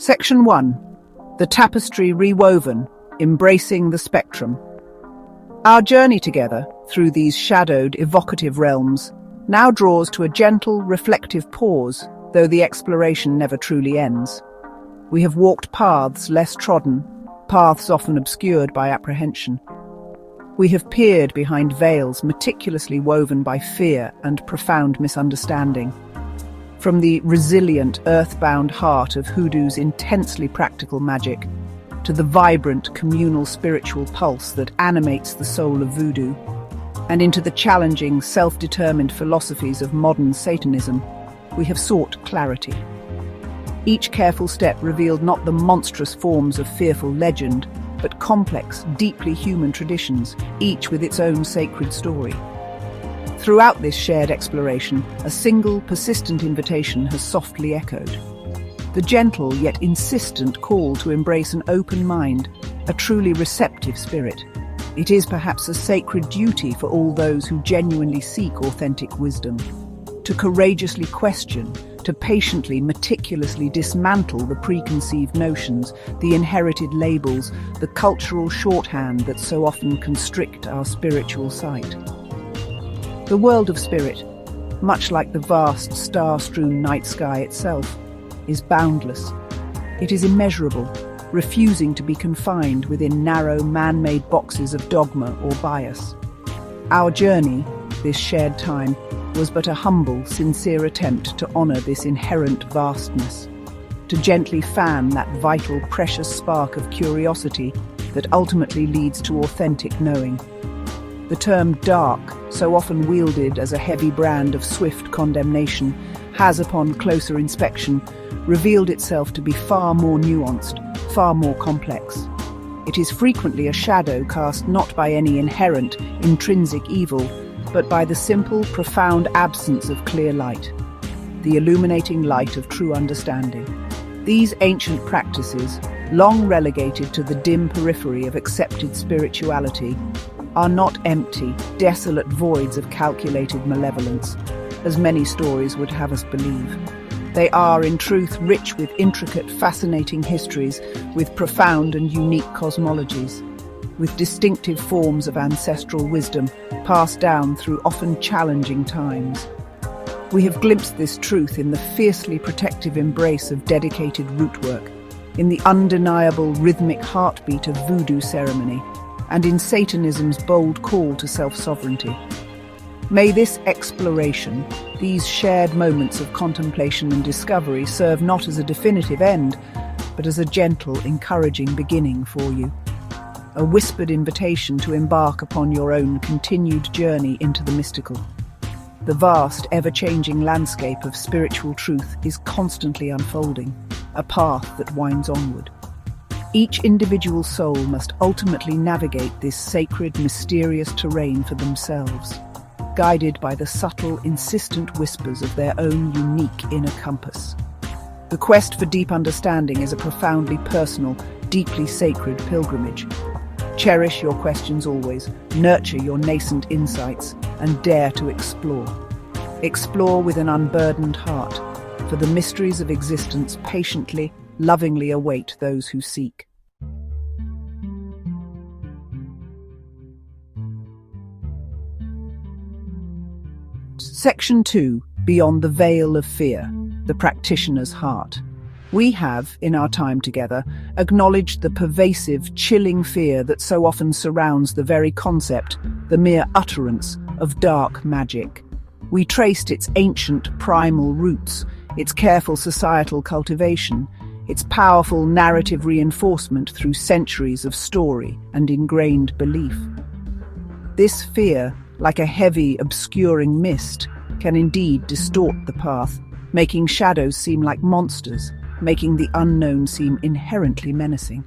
Section 1. The Tapestry Rewoven, Embracing the Spectrum. Our journey together through these shadowed, evocative realms now draws to a gentle, reflective pause, though the exploration never truly ends. We have walked paths less trodden, paths often obscured by apprehension. We have peered behind veils meticulously woven by fear and profound misunderstanding. From the resilient, earthbound heart of hoodoo's intensely practical magic, to the vibrant, communal spiritual pulse that animates the soul of voodoo, and into the challenging, self-determined philosophies of modern Satanism, we have sought clarity. Each careful step revealed not the monstrous forms of fearful legend, but complex, deeply human traditions, each with its own sacred story. Throughout this shared exploration, a single, persistent invitation has softly echoed. The gentle yet insistent call to embrace an open mind, a truly receptive spirit. It is perhaps a sacred duty for all those who genuinely seek authentic wisdom, to courageously question, to patiently, meticulously dismantle the preconceived notions, the inherited labels, the cultural shorthand that so often constrict our spiritual sight. The world of spirit, much like the vast star-strewn night sky itself, is boundless. It is immeasurable, refusing to be confined within narrow man-made boxes of dogma or bias. Our journey, this shared time, was but a humble, sincere attempt to honor this inherent vastness, to gently fan that vital, precious spark of curiosity that ultimately leads to authentic knowing. The term dark, so often wielded as a heavy brand of swift condemnation, has, upon closer inspection, revealed itself to be far more nuanced, far more complex. It is frequently a shadow cast not by any inherent, intrinsic evil, but by the simple, profound absence of clear light, the illuminating light of true understanding. These ancient practices, long relegated to the dim periphery of accepted spirituality, are not empty, desolate voids of calculated malevolence, as many stories would have us believe. They are, in truth, rich with intricate, fascinating histories, with profound and unique cosmologies, with distinctive forms of ancestral wisdom passed down through often challenging times. We have glimpsed this truth in the fiercely protective embrace of dedicated rootwork, in the undeniable rhythmic heartbeat of voodoo ceremony, and in Satanism's bold call to self-sovereignty. May this exploration, these shared moments of contemplation and discovery, serve not as a definitive end, but as a gentle, encouraging beginning for you. A whispered invitation to embark upon your own continued journey into the mystical. The vast, ever-changing landscape of spiritual truth is constantly unfolding, a path that winds onward. Each individual soul must ultimately navigate this sacred, mysterious terrain for themselves, guided by the subtle, insistent whispers of their own unique inner compass. The quest for deep understanding is a profoundly personal, deeply sacred pilgrimage. Cherish your questions always, nurture your nascent insights, and dare to explore. Explore with an unburdened heart, for the mysteries of existence patiently, lovingly await those who seek. Section 2. Beyond the Veil of Fear, the Practitioner's Heart. We have, in our time together, acknowledged the pervasive, chilling fear that so often surrounds the very concept, the mere utterance, of dark magic. We traced its ancient, primal roots, its careful societal cultivation, its powerful narrative reinforcement through centuries of story and ingrained belief. This fear, like a heavy, obscuring mist, can indeed distort the path, making shadows seem like monsters, making the unknown seem inherently menacing.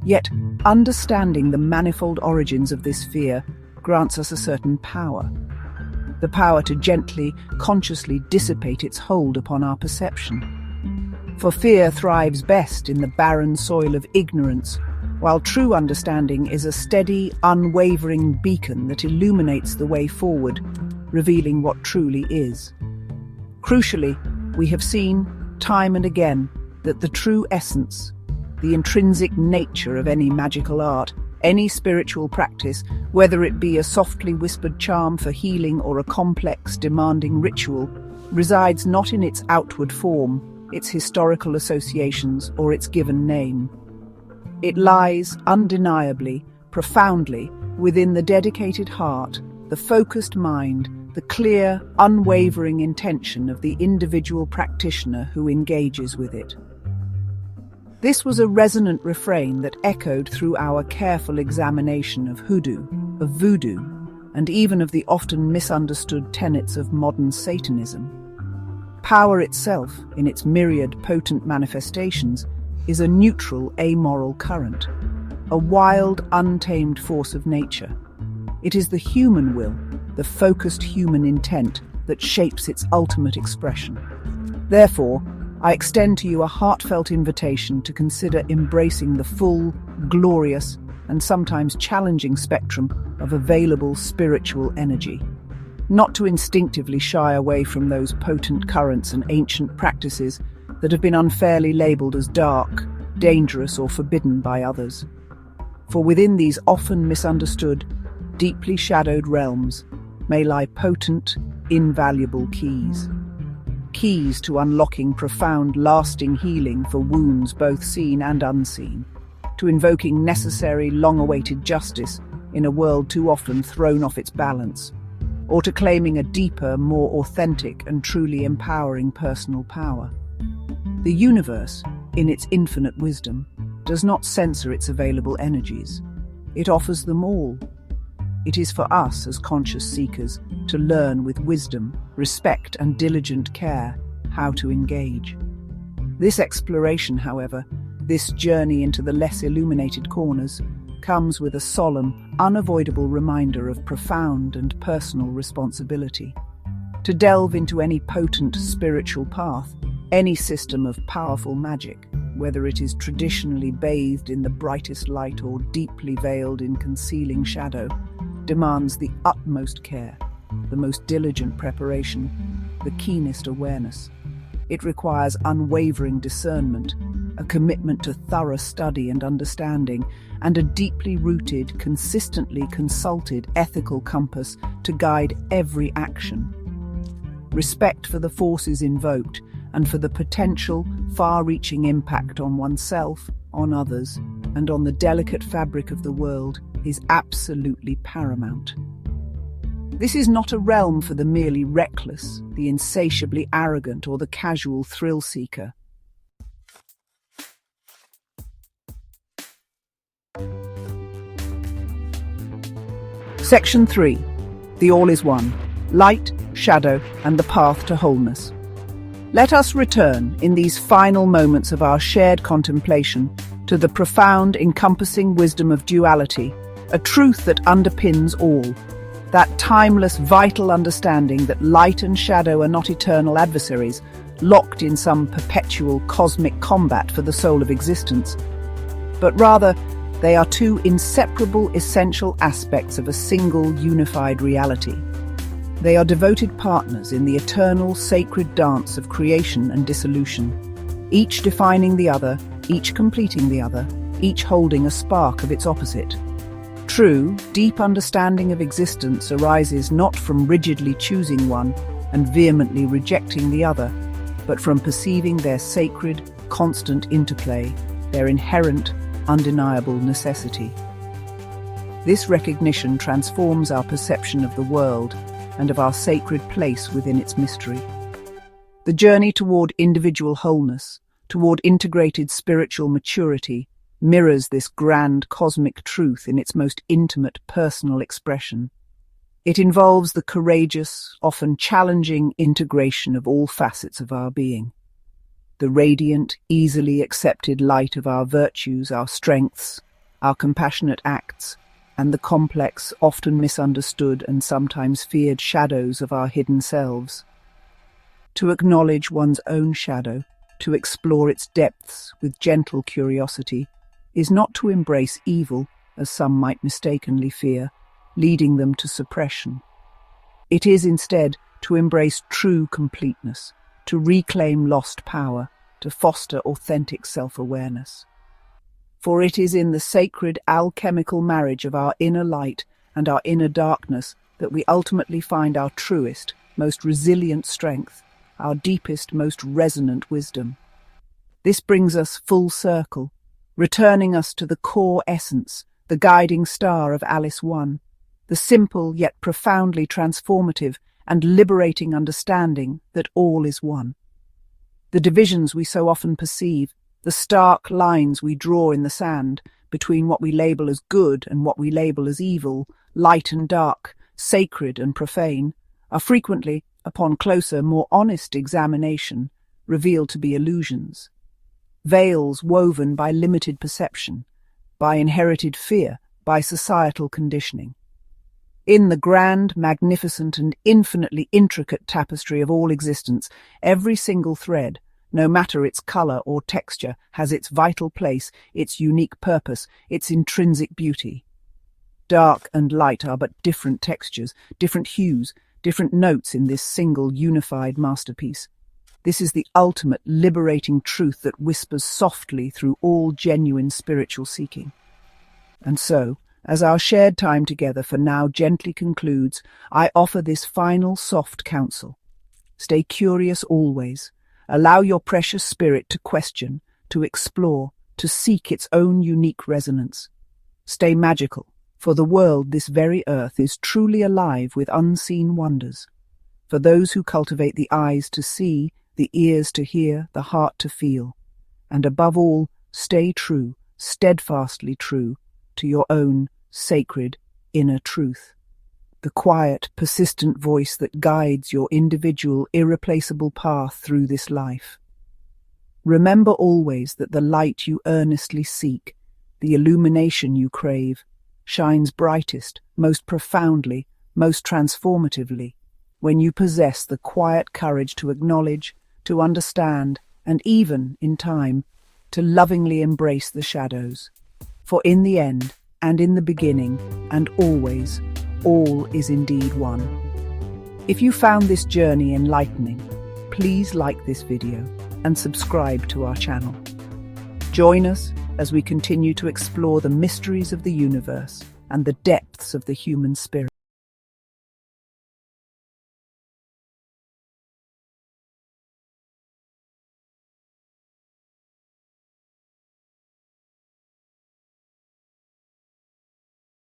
Yet, understanding the manifold origins of this fear grants us a certain power. The power to gently, consciously dissipate its hold upon our perception. For fear thrives best in the barren soil of ignorance, while true understanding is a steady, unwavering beacon that illuminates the way forward, revealing what truly is. Crucially, we have seen, time and again, that the true essence, the intrinsic nature of any magical art, any spiritual practice, whether it be a softly whispered charm for healing or a complex, demanding ritual, resides not in its outward form, its historical associations, or its given name. It lies undeniably, profoundly, within the dedicated heart, the focused mind, the clear, unwavering intention of the individual practitioner who engages with it. This was a resonant refrain that echoed through our careful examination of hoodoo, of voodoo, and even of the often misunderstood tenets of modern Satanism. Power itself, in its myriad potent manifestations, is a neutral, amoral current, a wild, untamed force of nature. It is the human will, the focused human intent, that shapes its ultimate expression. Therefore, I extend to you a heartfelt invitation to consider embracing the full, glorious, and sometimes challenging spectrum of available spiritual energy. Not to instinctively shy away from those potent currents and ancient practices that have been unfairly labelled as dark, dangerous, or forbidden by others. For within these often misunderstood, deeply shadowed realms may lie potent, invaluable keys. Keys to unlocking profound, lasting healing for wounds both seen and unseen, to invoking necessary, long-awaited justice in a world too often thrown off its balance, or to claiming a deeper, more authentic and truly empowering personal power. The universe, in its infinite wisdom, does not censor its available energies. It offers them all. It is for us as conscious seekers to learn with wisdom, respect, and diligent care how to engage. This exploration, however, this journey into the less illuminated corners, comes with a solemn, unavoidable reminder of profound and personal responsibility. To delve into any potent spiritual path, any system of powerful magic, whether it is traditionally bathed in the brightest light or deeply veiled in concealing shadow, demands the utmost care, the most diligent preparation, the keenest awareness. It requires unwavering discernment, a commitment to thorough study and understanding, and a deeply rooted, consistently consulted ethical compass to guide every action. Respect for the forces invoked and for the potential, far-reaching impact on oneself, on others, and on the delicate fabric of the world is absolutely paramount. This is not a realm for the merely reckless, the insatiably arrogant, or the casual thrill-seeker. Section 3. The All is One. Light, Shadow, and the Path to Wholeness. Let us return, in these final moments of our shared contemplation, to the profound, encompassing wisdom of duality, a truth that underpins all. That timeless, vital understanding that light and shadow are not eternal adversaries, locked in some perpetual cosmic combat for the soul of existence, but rather they are two inseparable, essential aspects of a single, unified reality. They are devoted partners in the eternal, sacred dance of creation and dissolution, each defining the other, each completing the other, each holding a spark of its opposite. True, deep understanding of existence arises not from rigidly choosing one and vehemently rejecting the other, but from perceiving their sacred, constant interplay, their inherent, undeniable necessity. This recognition transforms our perception of the world and of our sacred place within its mystery. The journey toward individual wholeness, toward integrated spiritual maturity, mirrors this grand cosmic truth in its most intimate personal expression. It involves the courageous, often challenging integration of all facets of our being. The radiant, easily accepted light of our virtues, our strengths, our compassionate acts, and the complex, often misunderstood and sometimes feared shadows of our hidden selves. To acknowledge one's own shadow, to explore its depths with gentle curiosity, is not to embrace evil, as some might mistakenly fear, leading them to suppression. It is instead to embrace true completeness, to reclaim lost power, to foster authentic self-awareness. For it is in the sacred alchemical marriage of our inner light and our inner darkness that we ultimately find our truest, most resilient strength, our deepest, most resonant wisdom. This brings us full circle, returning us to the core essence, the guiding star of Alice 1, the simple yet profoundly transformative and liberating understanding that all is one. The divisions we so often perceive, the stark lines we draw in the sand between what we label as good and what we label as evil, light and dark, sacred and profane, are frequently, upon closer, more honest examination, revealed to be illusions. Veils woven by limited perception, by inherited fear, by societal conditioning. In the grand, magnificent, and infinitely intricate tapestry of all existence, every single thread, no matter its color or texture, has its vital place, its unique purpose, its intrinsic beauty. Dark and light are but different textures, different hues, different notes in this single, unified masterpiece. This is the ultimate liberating truth that whispers softly through all genuine spiritual seeking. And so, as our shared time together for now gently concludes, I offer this final soft counsel. Stay curious always. Allow your precious spirit to question, to explore, to seek its own unique resonance. Stay magical, for the world, this very earth, is truly alive with unseen wonders. For those who cultivate the eyes to see, the ears to hear, the heart to feel. And above all, stay true, steadfastly true, to your own sacred inner truth. The quiet, persistent voice that guides your individual, irreplaceable path through this life. Remember always that the light you earnestly seek, the illumination you crave, shines brightest, most profoundly, most transformatively, when you possess the quiet courage to acknowledge, to understand, and even, in time, to lovingly embrace the shadows. For in the end, and in the beginning, and always, all is indeed one. If you found this journey enlightening, please like this video and subscribe to our channel. Join us as we continue to explore the mysteries of the universe and the depths of the human spirit.